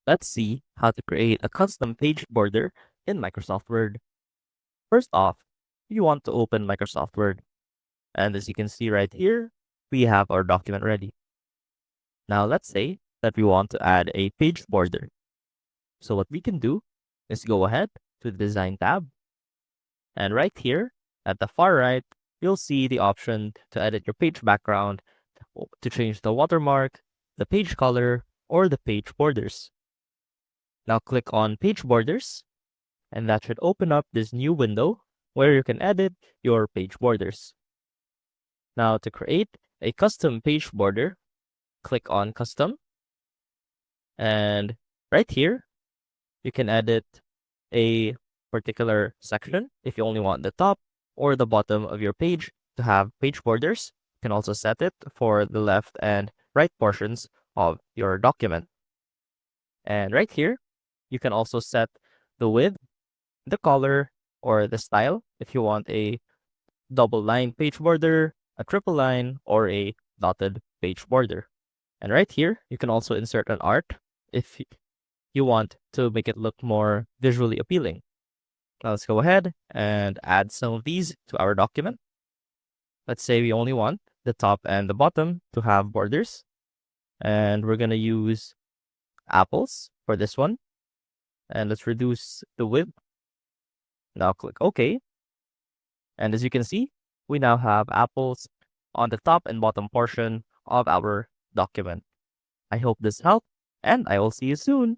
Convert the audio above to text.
Let's see how to create a custom page border in Microsoft Word. First off, you want to open Microsoft Word. And as you can see right here, we have our document ready. Now let's say that we want to add a page border. So what we can do is go ahead to the Design tab. And right here at the far right, you'll see the option to edit your page background, to change the watermark, the page color, or the page borders. Now click on Page Borders, and that should open up this new window where you can edit your page borders. Now to create a custom page border, click on Custom, and right here, you can edit a particular section if you only want the top or the bottom of your page to have page borders. You can also set it for the left and right portions of your document. And right here, you can also set the width, the color, or the style if you want a double line page border, a triple line, or a dotted page border. And right here, you can also insert an art if you want to make it look more visually appealing. Now let's go ahead and add some of these to our document. Let's say we only want the top and the bottom to have borders. And we're going to use apples for this one. And let's reduce the width. Now click OK. And as you can see, we now have apples on the top and bottom portion of our document. I hope this helped, and I will see you soon.